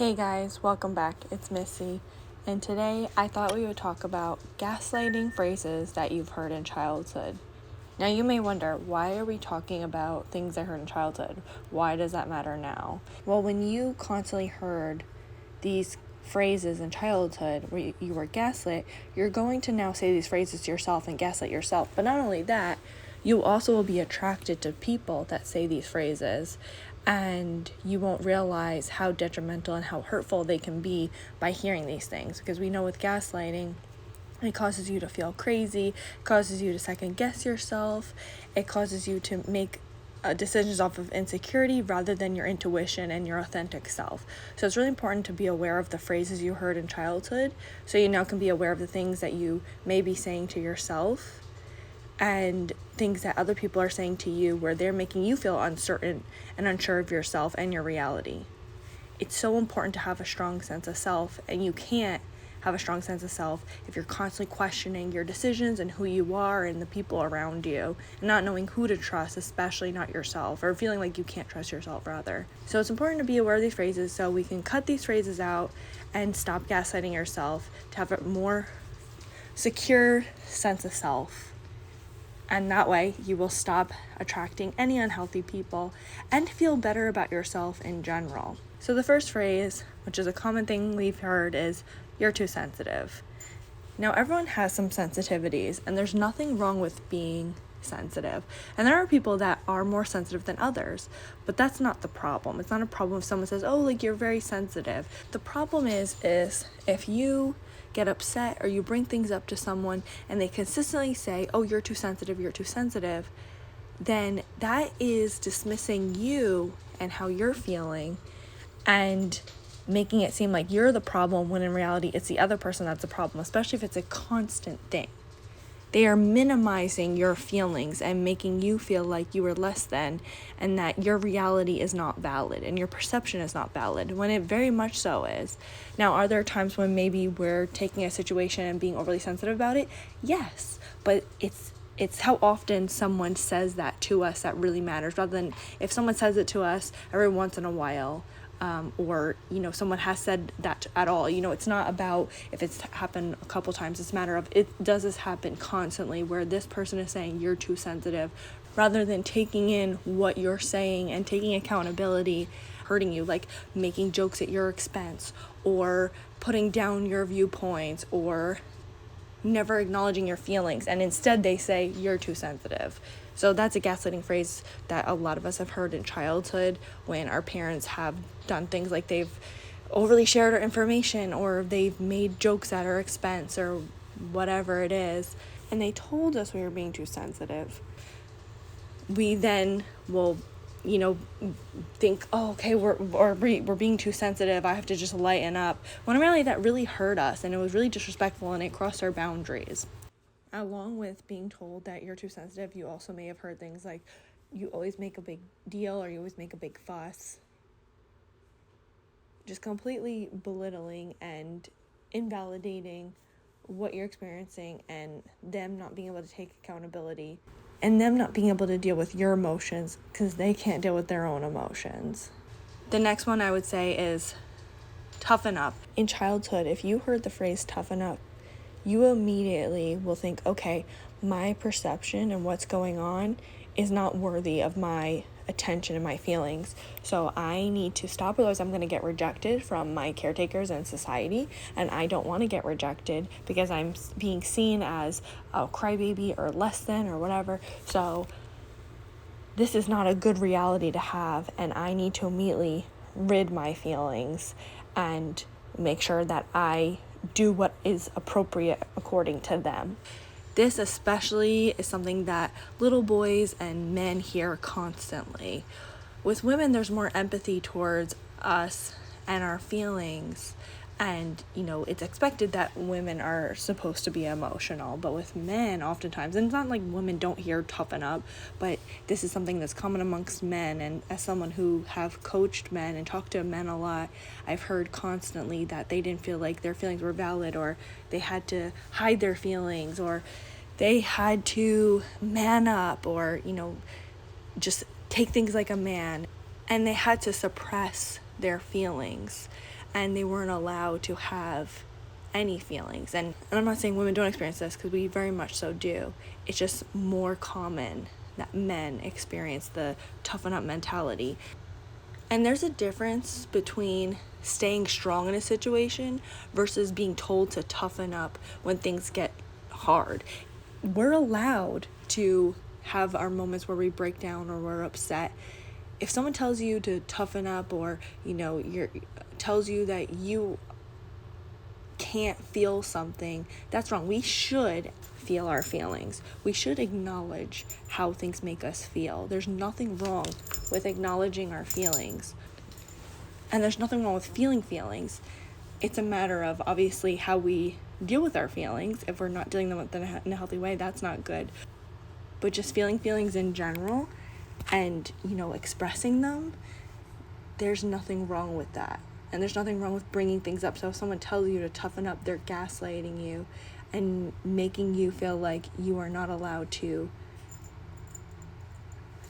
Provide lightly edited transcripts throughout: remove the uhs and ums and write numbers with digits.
Hey guys, welcome back. It's Missy, and today I thought we would talk about gaslighting phrases that you've heard in childhood. Now you may wonder, why are we talking about things I heard in childhood? Why does that matter now? Well, when you constantly heard these phrases in childhood where you were gaslit, you're going to now say these phrases to yourself and gaslight yourself. But not only that, you also will be attracted to people that say these phrases, and you won't realize how detrimental and how hurtful they can be by hearing these things. Because we know with gaslighting, it causes you to feel crazy, it causes you to second guess yourself, it causes you to make decisions off of insecurity rather than your intuition and your authentic self. So it's really important to be aware of the phrases you heard in childhood, so you now can be aware of the things that you may be saying to yourself and things that other people are saying to you where they're making you feel uncertain and unsure of yourself and your reality. It's so important to have a strong sense of self, and you can't have a strong sense of self if you're constantly questioning your decisions and who you are and the people around you, and not knowing who to trust, especially not yourself, or feeling like you can't trust yourself rather. So it's important to be aware of these phrases so we can cut these phrases out and stop gaslighting yourself to have a more secure sense of self. And that way you will stop attracting any unhealthy people and feel better about yourself in general. So the first phrase, which is a common thing we've heard, is "you're too sensitive." Now everyone has some sensitivities, and there's nothing wrong with being sensitive. And there are people that are more sensitive than others, but that's not the problem. It's not a problem if someone says, "Oh, you're very sensitive." The problem is if you get upset or you bring things up to someone and they consistently say, "Oh, you're too sensitive," then that is dismissing you and how you're feeling and making it seem like you're the problem when in reality it's the other person that's the problem, especially if it's a constant thing. They are minimizing your feelings and making you feel like you are less than, and that your reality is not valid and your perception is not valid, when it very much so is. Now, are there times when maybe we're taking a situation and being overly sensitive about it? Yes, but it's how often someone says that to us that really matters, rather than if someone says it to us every once in a while. Or someone has said that at all. It's not about if it's happened a couple times. It's a matter of, does this happen constantly where this person is saying you're too sensitive, rather than taking in what you're saying and taking accountability, hurting you, like making jokes at your expense or putting down your viewpoints or never acknowledging your feelings, and instead they say you're too sensitive. So that's a gaslighting phrase that a lot of us have heard in childhood when our parents have done things like they've overly shared our information or they've made jokes at our expense or whatever it is, and they told us we were being too sensitive. We then will think, "Oh, okay, we're being too sensitive, I have to just lighten up," when in reality that really hurt us and it was really disrespectful and it crossed our boundaries. Along with being told that you're too sensitive, you also may have heard things like, "You always make a big deal," or "You always make a big fuss." Just completely belittling and invalidating what you're experiencing, and them not being able to take accountability, and them not being able to deal with your emotions because they can't deal with their own emotions. The next one I would say is toughen up. In childhood, if you heard the phrase toughen up, you immediately will think, okay, my perception and what's going on is not worthy of my attention and my feelings. So I need to stop, otherwise I'm going to get rejected from my caretakers and society. And I don't want to get rejected because I'm being seen as a crybaby or less than or whatever. So this is not a good reality to have. And I need to immediately rid my feelings and make sure that I do what is appropriate according to them. This especially is something that little boys and men hear constantly. With women, there's more empathy towards us and our feelings, and it's expected that women are supposed to be emotional. But with men, oftentimes, and it's not like women don't hear toughen up, but this is something that's common amongst men. And as someone who have coached men and talked to men a lot, I've heard constantly that they didn't feel like their feelings were valid, or they had to hide their feelings, or they had to man up, or just take things like a man, and they had to suppress their feelings. and they weren't allowed to have any feelings. And I'm not saying women don't experience this, because we very much so do. It's just more common that men experience the toughen up mentality. And there's a difference between staying strong in a situation versus being told to toughen up when things get hard. We're allowed to have our moments where we break down or we're upset. If someone tells you to toughen up, or tells you that you can't feel something, that's wrong. We should feel our feelings. We should acknowledge how things make us feel. There's nothing wrong with acknowledging our feelings. And there's nothing wrong with feeling feelings. It's a matter of, obviously, how we deal with our feelings. If we're not dealing with them in a healthy way, that's not good. But just feeling feelings in general and, expressing them, there's nothing wrong with that. And there's nothing wrong with bringing things up. So if someone tells you to toughen up, they're gaslighting you and making you feel like you are not allowed to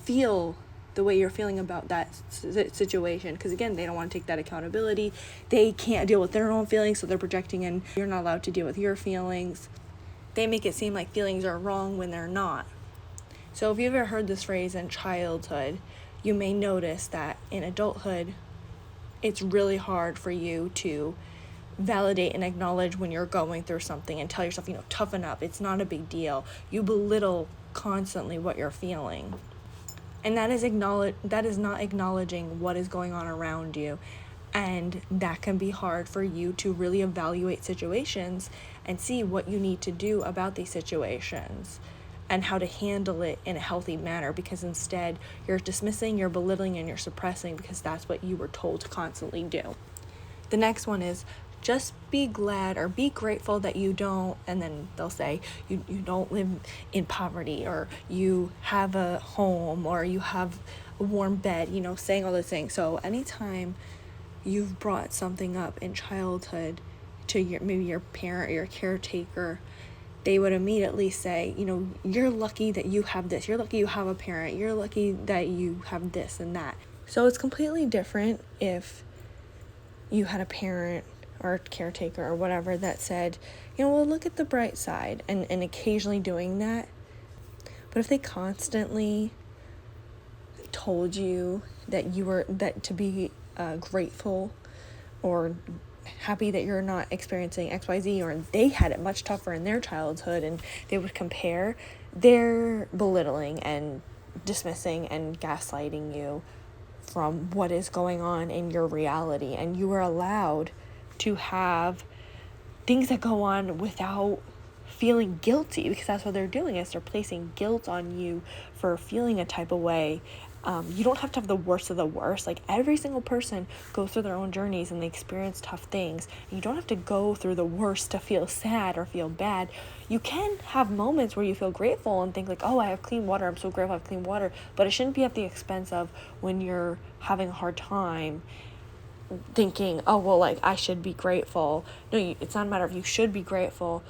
feel the way you're feeling about that situation. Because again, they don't want to take that accountability. They can't deal with their own feelings, so they're projecting, and you're not allowed to deal with your feelings. They make it seem like feelings are wrong when they're not. So if you've ever heard this phrase in childhood, you may notice that in adulthood, it's really hard for you to validate and acknowledge when you're going through something and tell yourself, toughen up. It's not a big deal. You belittle constantly what you're feeling. And that is not acknowledging what is going on around you. And that can be hard for you to really evaluate situations and see what you need to do about these situations and how to handle it in a healthy manner, because instead you're dismissing, you're belittling, and you're suppressing because that's what you were told to constantly do. The next one is just be glad or be grateful that you don't, and then they'll say you don't live in poverty, or you have a home, or you have a warm bed, saying all those things. So anytime you've brought something up in childhood to maybe your parent or your caretaker, they would immediately say, you're lucky that you have this. You're lucky you have a parent. You're lucky that you have this and that. So it's completely different if you had a parent or a caretaker or whatever that said, look at the bright side, and occasionally doing that. But if they constantly told you that to be grateful or happy that you're not experiencing XYZ, or they had it much tougher in their childhood, and they would compare, they're belittling and dismissing and gaslighting you from what is going on in your reality. And you are allowed to have things that go on without feeling guilty, because that's what they're doing, is they're placing guilt on you for feeling a type of way. You don't have to have the worst of the worst. Like, every single person goes through their own journeys and they experience tough things. You don't have to go through the worst to feel sad or feel bad. You can have moments where you feel grateful and think like, oh, I have clean water. I'm so grateful I have clean water. But it shouldn't be at the expense of when you're having a hard time thinking, oh, well, like, I should be grateful. No, it's not a matter of you should be grateful.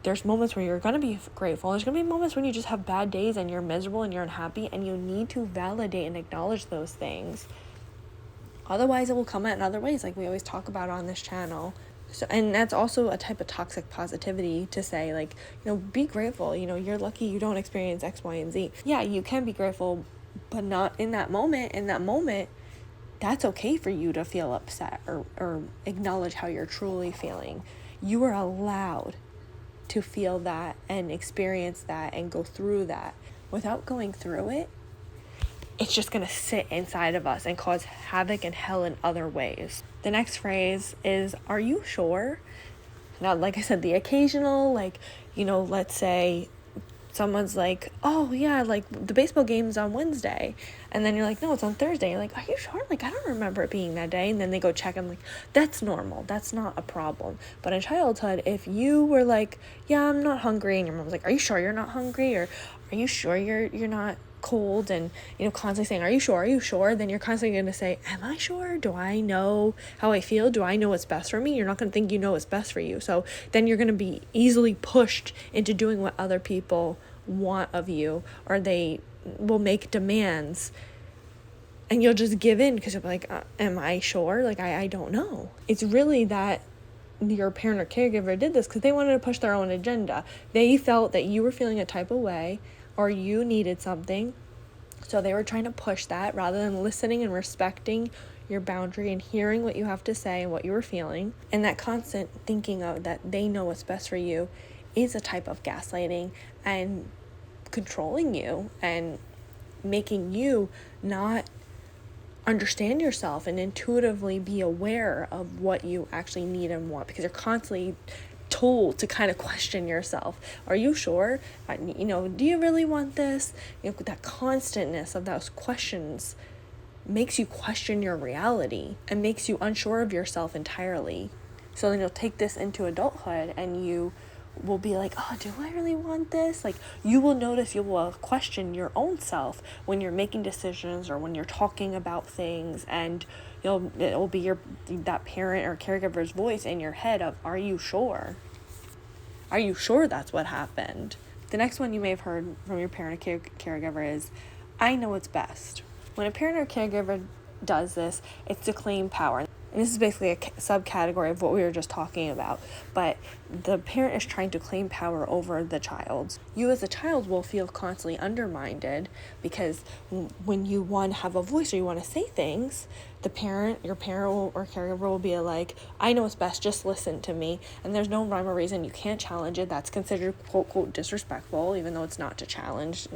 There's moments where you're going to be grateful. There's going to be moments when you just have bad days and you're miserable and you're unhappy, and you need to validate and acknowledge those things. Otherwise, it will come out in other ways, like we always talk about on this channel. So, and that's also a type of toxic positivity, to say, like, be grateful. You're lucky you don't experience X, Y, and Z. Yeah, you can be grateful, but not in that moment. In that moment, that's okay for you to feel upset or acknowledge how you're truly feeling. You are allowed to feel that and experience that and go through that. Without going through it, it's just going to sit inside of us and cause havoc and hell in other ways. The next phrase is, are you sure? Now, like I said, the occasional, let's say someone's like, oh yeah, like the baseball game's on Wednesday, and then you're like, no, it's on Thursday. You're like, are you sure? Like, I don't remember it being that day. And then they go check, and like, that's normal, that's not a problem. But in childhood, if you were like, yeah, I'm not hungry, and your mom's like, are you sure you're not hungry? Or are you sure you're not cold? And constantly saying, are you sure, then you're constantly going to say, am I sure? Do I know how I feel? Do I know what's best for me? You're not going to think you know what's best for you. So then you're going to be easily pushed into doing what other people want of you, or they will make demands And you'll just give in because you'll be like, am I sure? Like, I don't know. It's really that your parent or caregiver did this because they wanted to push their own agenda. They felt that you were feeling a type of way or you needed something. So they were trying to push that rather than listening and respecting your boundary and hearing what you have to say and what you were feeling. And that constant thinking of that they know what's best for you is a type of gaslighting and controlling you and making you not understand yourself and intuitively be aware of what you actually need and want, because you're constantly told to kind of question yourself. Are you sure? Do you really want this? That constantness of those questions makes you question your reality and makes you unsure of yourself entirely. So then you'll take this into adulthood and you will be like, oh, do I really want this? Like, you will notice you will question your own self when you're making decisions or when you're talking about things, and it will be that parent or caregiver's voice in your head of, are you sure? Are you sure that's what happened? The next one you may have heard from your parent or caregiver is, I know what's best. When a parent or caregiver does this, it's to claim power. And this is basically a subcategory of what we were just talking about. But the parent is trying to claim power over the child. You as a child will feel constantly undermined because when you want to have a voice or you want to say things, your parent or caregiver will be like, I know what's best, just listen to me. And there's no rhyme or reason. You can't challenge it. That's considered, quote, quote, disrespectful, even though it's not to challenge.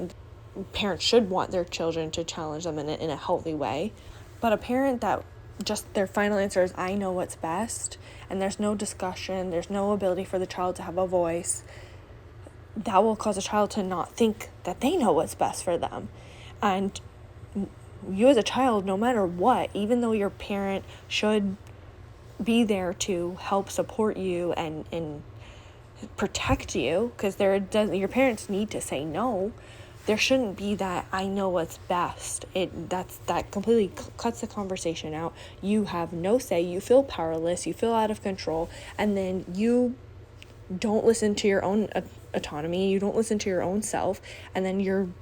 Parents should want their children to challenge them in a healthy way. But a parent that just their final answer is, I know what's best, and there's no discussion, there's no ability for the child to have a voice, that will cause a child to not think that they know what's best for them. And you as a child, no matter what, even though your parent should be there to help support you and protect you, because your parents need to say no, there shouldn't be that I know what's best. That completely cuts the conversation out. You have no say. You feel powerless. You feel out of control. And then you don't listen to your own autonomy. You don't listen to your own self. And then you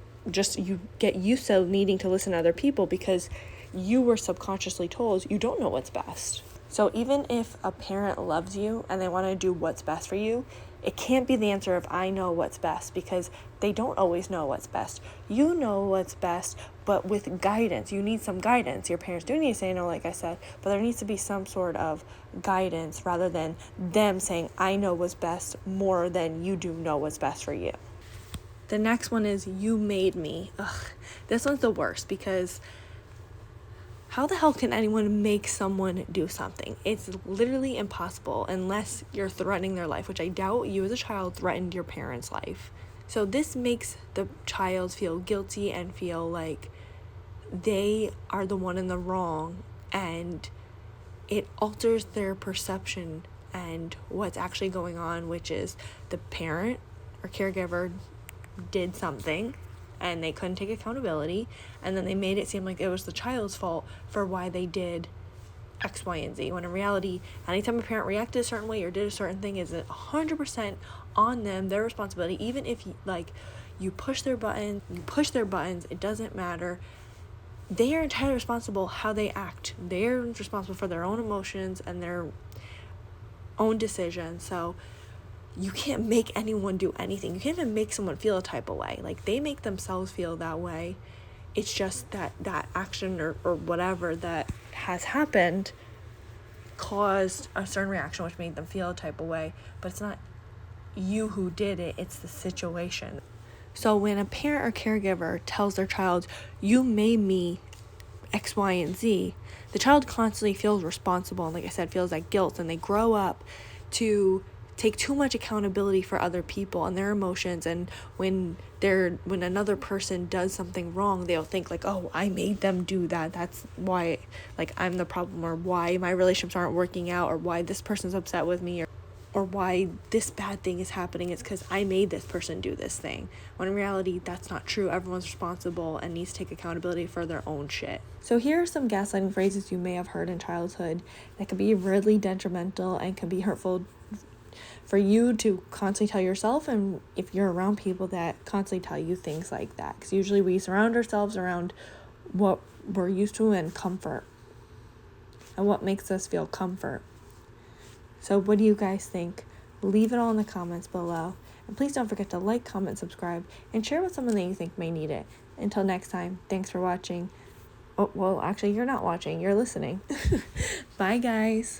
get used to needing to listen to other people because you were subconsciously told you don't know what's best. So even if a parent loves you and they want to do what's best for you, it can't be the answer of I know what's best, because they don't always know what's best. You know what's best, but with guidance. You need some guidance. Your parents do need to say no, like I said, but there needs to be some sort of guidance rather than them saying I know what's best more than you do know what's best for you. The next one is you made me. This one's the worst, because how the hell can anyone make someone do something? It's literally impossible unless you're threatening their life, which I doubt you as a child threatened your parents' life. So this makes the child feel guilty and feel like they are the one in the wrong, and it alters their perception and what's actually going on, which is the parent or caregiver did something and they couldn't take accountability, and then they made it seem like it was the child's fault for why they did X, Y, and Z, when in reality, anytime a parent reacted a certain way or did a certain thing is 100% on them, their responsibility. Even if you push their buttons, it doesn't matter. They are entirely responsible how they act. They're responsible for their own emotions and their own decisions. So you can't make anyone do anything. You can't even make someone feel a type of way. Like, they make themselves feel that way. It's just that action or whatever that has happened caused a certain reaction which made them feel a type of way. But it's not you who did it, it's the situation. So when a parent or caregiver tells their child, you made me X, Y, and Z, the child constantly feels responsible and, like I said, feels that guilt, and they grow up to take too much accountability for other people and their emotions. And when another person does something wrong, they'll think like, oh, I made them do that, that's why, like, I'm the problem, or why my relationships aren't working out, or why this person's upset with me, or why this bad thing is happening. It's because I made this person do this thing, when in reality that's not true. Everyone's responsible and needs to take accountability for their own shit. So here are some gaslighting phrases you may have heard in childhood that can be really detrimental and can be hurtful for you to constantly tell yourself, and if you're around people that constantly tell you things like that, because usually we surround ourselves around what we're used to in comfort and what makes us feel comfort. So what do you guys think? Leave it all in the comments below. And please don't forget to like, comment, subscribe, and share with someone that you think may need it. Until next time, thanks for watching. Oh, well, actually, you're not watching. You're listening. Bye, guys.